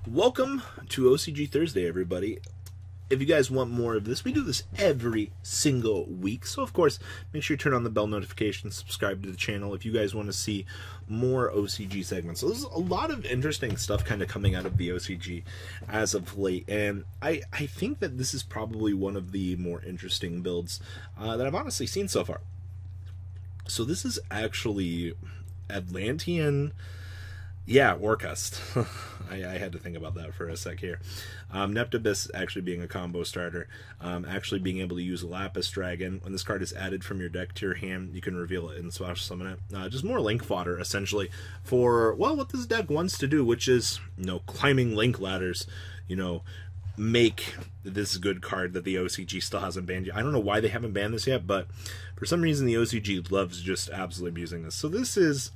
Welcome to OCG Thursday, everybody. If you guys want more of this, we do this every single week. So, of course, make sure you turn on the bell notifications, subscribe to the channel if you guys want to see more OCG segments. So, there's a lot of interesting stuff kind of coming out of the OCG as of late. And I think that this is probably one of the more interesting builds that I've honestly seen so far. So, this is actually Atlantean... Yeah, Orcust. I had to think about that for a sec here. Neptibus actually being a combo starter, actually being able to use a Lapis Dragon. When this card is added from your deck to your hand, you can reveal it and splash summon it. Just more link fodder, essentially, for, well, what this deck wants to do, which is, climbing link ladders, make this good card that the OCG still hasn't banned yet. I don't know why they haven't banned this yet, but for some reason the OCG loves just absolutely abusing this. So this is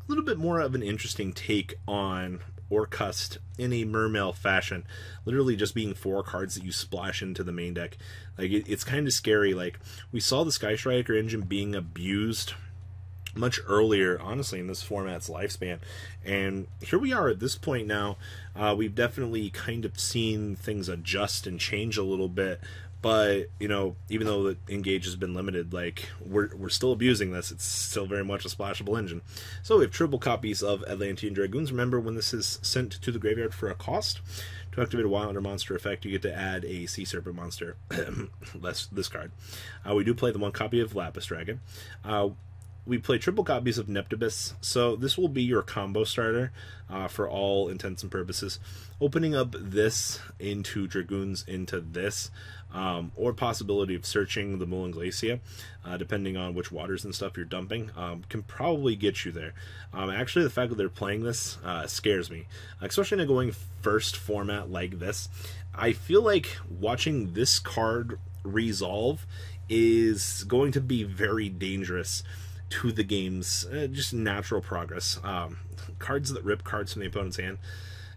a little bit more of an interesting take on Orcust in a mermail fashion, literally just being 4 cards that you splash into the main deck. Like, it's kind of scary. Like, we saw the Sky Striker engine being abused much earlier, honestly, in this format's lifespan, and here we are at this point now. We've definitely kind of seen things adjust and change a little bit. But, even though the engage has been limited, like, we're still abusing this. It's still very much a splashable engine. So we have triple copies of Atlantean Dragoons. Remember, when this is sent to the graveyard for a cost, to activate a Wilder monster effect, you get to add a Sea Serpent monster. That's this card. We do play the 1 copy of Lapis Dragon. We play triple copies of Neptibus, so this will be your combo starter for all intents and purposes. Opening up this into Dragoons into this, or possibility of searching the Mulan Glacia, depending on which waters and stuff you're dumping, can probably get you there. Actually, the fact that they're playing this scares me, especially in a going first format like this. I feel like watching this card resolve is going to be very dangerous to the game's just natural progress. Cards that rip cards from the opponent's hand.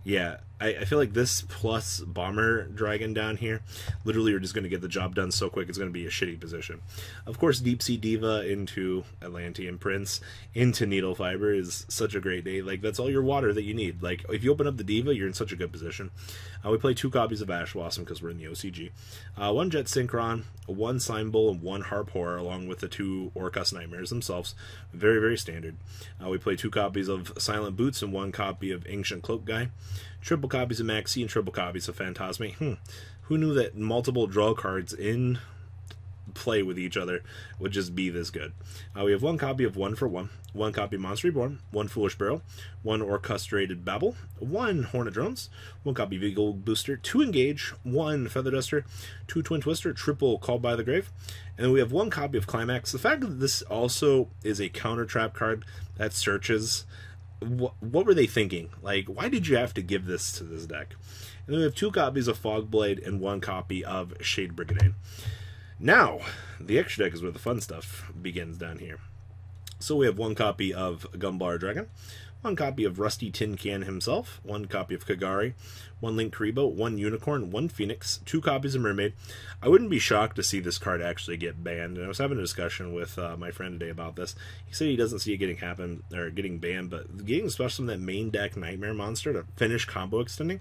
Yeah, I feel like this plus Bomber Dragon down here, literally you're just going to get the job done so quick it's going to be a shitty position. Of course, Deep Sea Diva into Atlantean Prince into Needle Fiber is such a great day. Like, that's all your water that you need. Like, if you open up the Diva, you're in such a good position. We play 2 copies of Ash Blossom because we're in the OCG. 1 Jet Synchron, 1 Slime Bull, and 1 Harp Horror, along with the 2 Orcust Nightmares themselves. Very, very standard. We play 2 copies of Silent Boots and 1 copy of Ancient Cloak Guy. Triple copies of Maxi and triple copies of Phantasme. Who knew that multiple draw cards in play with each other would just be this good? We have 1 copy of 1 for 1, 1 copy of Monster Reborn, 1 Foolish Barrel, 1 Orcustrated Babel, 1 Hornet Drones, 1 copy of Eagle Booster, 2 Engage, 1 Feather Duster, 2 Twin Twister, triple Called by the Grave, and then we have 1 copy of Climax. The fact that this also is a counter trap card that searches, what were they thinking? Like, why did you have to give this to this deck? And then we have 2 copies of Fogblade and 1 copy of Shade Brigade. Now, the extra deck is where the fun stuff begins down here. So we have 1 copy of Gumbar Dragon, 1 copy of Rusty Tin Can himself, 1 copy of Kagari, 1 Link Karibo, 1 Unicorn, 1 Phoenix, 2 copies of Mermaid. I wouldn't be shocked to see this card actually get banned, and I was having a discussion with my friend today about this. He said he doesn't see it getting banned, but getting especially that main deck Nightmare monster to finish combo extending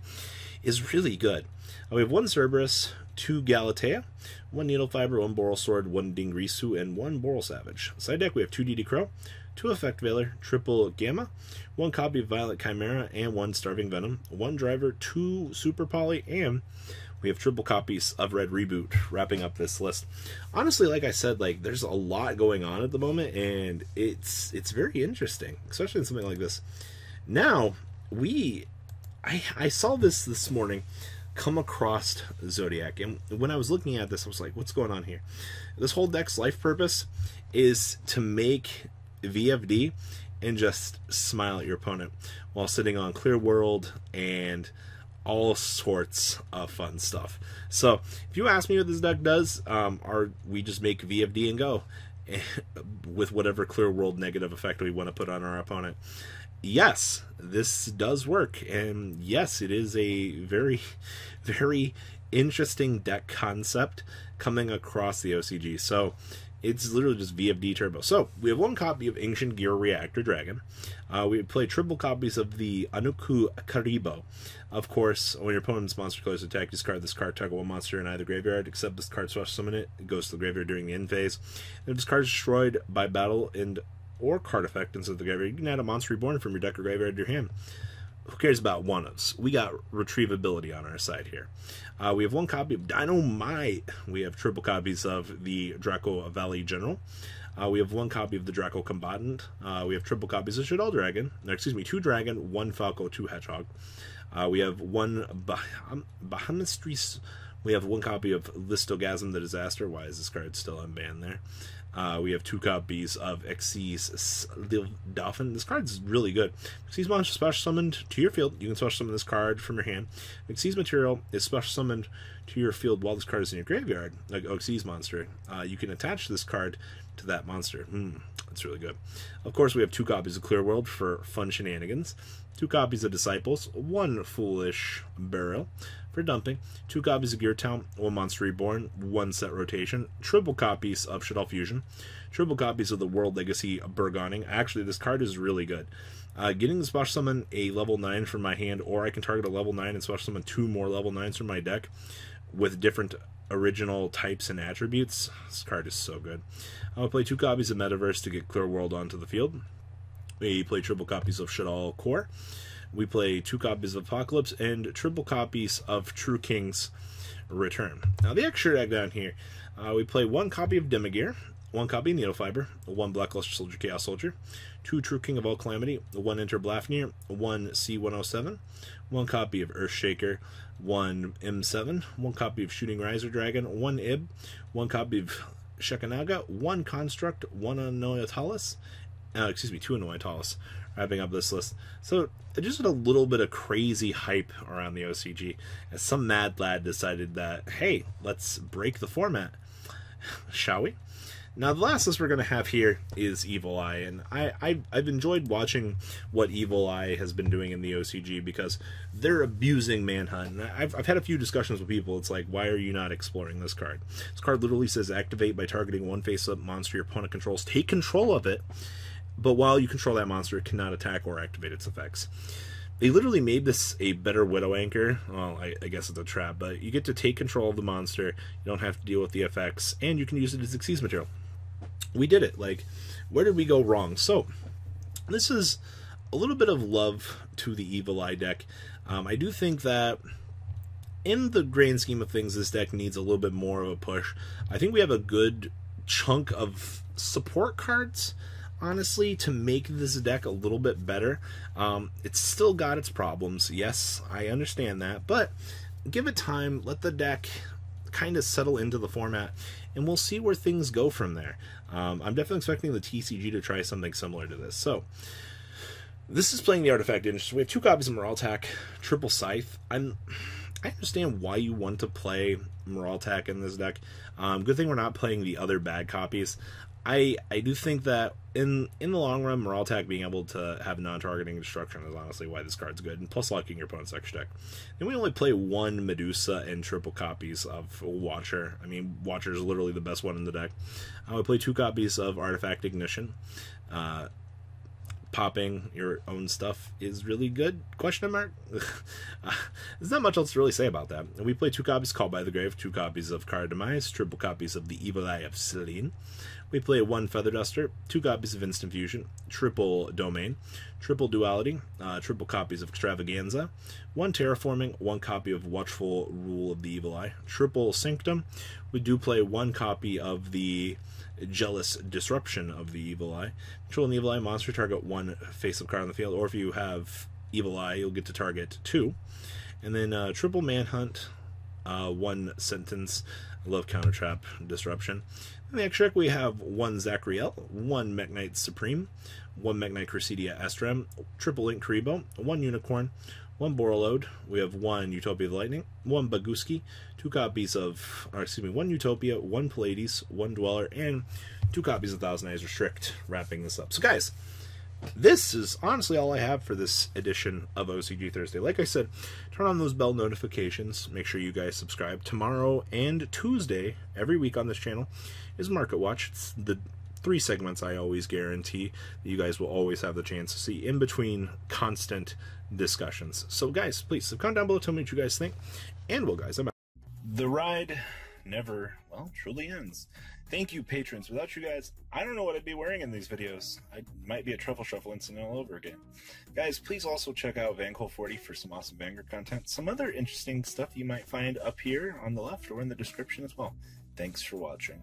is really good. We have 1 Cerberus, 2 Galatea, 1 Needle Fiber, 1 Boral Sword, 1 Dingrisu, and 1 Boral Savage. Side deck we have 2 DD Crow, 2 Effect Veiler, triple Gamma, 1 copy of Violet Chimera, and 1 Starving Venom, 1 Driver, 2 Super Poly, and we have triple copies of Red Reboot wrapping up this list. Honestly, like I said, like, there's a lot going on at the moment, and it's very interesting, especially in something like this. Now, I saw this morning come across Zodiac, and when I was looking at this, I was like, what's going on here? This whole deck's life purpose is to make VFD and just smile at your opponent while sitting on Clear World and all sorts of fun stuff. So if you ask me what this deck does, we just make VFD and go with whatever Clear World negative effect we want to put on our opponent. Yes, this does work, and yes, it is a very, very interesting deck concept coming across the OCG. So It's literally just VFD Turbo. So, we have one copy of Ancient Gear Reactor Dragon. We play triple copies of the Anuku Karibo. Of course, when your opponent's monster declares attack, discard this card, target one monster in either graveyard, except this card special summon it. It goes to the graveyard during the end phase. And if this card is destroyed by battle and or card effect inside the graveyard, you can add a monster reborn from your deck or graveyard to your hand. Who cares about one-ofs? We got retrievability on our side here. We have one copy of Dynamite. We have triple copies of the Draco Valley General. We have one copy of the Draco Combatant. We have triple copies of Shadow Dragon. No, excuse me, 2 Dragon, 1 Falco, 2 Hedgehog. We have one Bahamistris. We have one copy of Listogasm the Disaster. Why is this card still unbanned there? We have 2 copies of Xyz Dolphin. This card's really good. Xyz monster special summoned to your field. You can special summon this card from your hand. Xyz material is special summoned to your field while this card is in your graveyard, like Xyz monster. You can attach this card to that monster. That's really good. Of course, we have 2 copies of Clear World for fun shenanigans. 2 copies of Disciples. 1 Foolish Burial for dumping. 2 copies of Gear Town, 1 Monster Reborn, 1 set rotation, triple copies of Shuttle Fusion, triple copies of the World Legacy Burgoning. Actually, this card is really good. Getting the special summon a level 9 from my hand, or I can target a level 9 and special summon 2 more level 9s from my deck with different original types and attributes. This card is so good. I'm going to play 2 copies of Metaverse to get Clear World onto the field. We play triple copies of Shadal Core. We play 2 copies of Apocalypse and triple copies of True King's Return. Now, the extra deck down here, we play 1 copy of Demigear, 1 copy of Needle Fiber, 1 Blackluster Soldier Chaos Soldier, 2 True King of All Calamity, 1 Enter Blafnir, 1 C107, 1 copy of Earthshaker, 1 M7, 1 copy of Shooting Riser Dragon, 1 Ib, 1 copy of Shekanaga, 1 Construct, 1 Anoyatalis, 2 Anoyatalis, wrapping up this list. So, just a little bit of crazy hype around the OCG, as some mad lad decided that, hey, let's break the format, shall we? Now, the last list we're going to have here is Evil Eye, and I've enjoyed watching what Evil Eye has been doing in the OCG, because they're abusing Manhunt. And I've had a few discussions with people. It's like, why are you not exploring this card? This card literally says activate by targeting 1 face-up monster your opponent controls. Take control of it, but while you control that monster, it cannot attack or activate its effects. They literally made this a better Widow Anchor. Well, I guess it's a trap, but you get to take control of the monster, you don't have to deal with the effects, and you can use it as Xyz material. We did it. Like, where did we go wrong? So, this is a little bit of love to the Evil Eye deck. I do think that, in the grand scheme of things, this deck needs a little bit more of a push. I think we have a good chunk of support cards, honestly, to make this deck a little bit better. It's still got its problems. Yes, I understand that, but give it time. Let the deck kind of settle into the format, and we'll see where things go from there. I'm definitely expecting the TCG to try something similar to this. So, this is playing the Artifact Industry. We have 2 copies of Moraltac, triple Scythe. I understand why you want to play Moraltac in this deck. Good thing we're not playing the other bad copies. I do think that in the long run, Moraltac being able to have non-targeting destruction is honestly why this card's good, and plus locking your opponent's extra deck. And we only play 1 Medusa and triple copies of Watcher. I mean, Watcher is literally the best one in the deck. We play 2 copies of Artifact Ignition. Popping your own stuff is really good? Question mark? There's not much else to really say about that. And we play 2 copies Called by the Grave, 2 copies of Card Demise, triple copies of the Evil Eye of Selene. We play 1 Feather Duster, 2 copies of Instant Fusion, triple Domain, triple Duality, triple copies of Extravaganza, 1 Terraforming, 1 copy of Watchful Rule of the Evil Eye, triple Sanctum. We do play 1 copy of the Jealous Disruption of the Evil Eye. Control an Evil Eye monster, target 1 face-up card on the field, or if you have Evil Eye, you'll get to target 2. And then triple Manhunt, 1 Sentence, Love Counter Trap, Disruption. In the extra deck, we have 1 Zachriel, 1 Mekk-Knight Supreme, 1 Mekk-Knight Crusadia Estrem, triple Link Karibo, 1 Unicorn, 1 Borreload. We have 1 Utopia of the Lightning, 1 Baguski, 2 copies of, 1 Utopia, 1 Pallades, 1 Dweller, and 2 copies of Thousand Eyes Restrict, wrapping this up. So guys, this is honestly all I have for this edition of OCG Thursday. Like I said, turn on those bell notifications. Make sure you guys subscribe. Tomorrow and Tuesday, every week on this channel, is Market Watch. It's the 3 segments I always guarantee that you guys will always have the chance to see in between constant discussions. So guys, please comment down below, tell me what you guys think. And well guys, I'm out. The ride never, well, truly ends. Thank you, patrons. Without you guys, I don't know what I'd be wearing in these videos. I might be a truffle shuffle incident all over again. Guys, please also check out Vanquil40 for some awesome Vanguard content. Some other interesting stuff you might find up here on the left or in the description as well. Thanks for watching.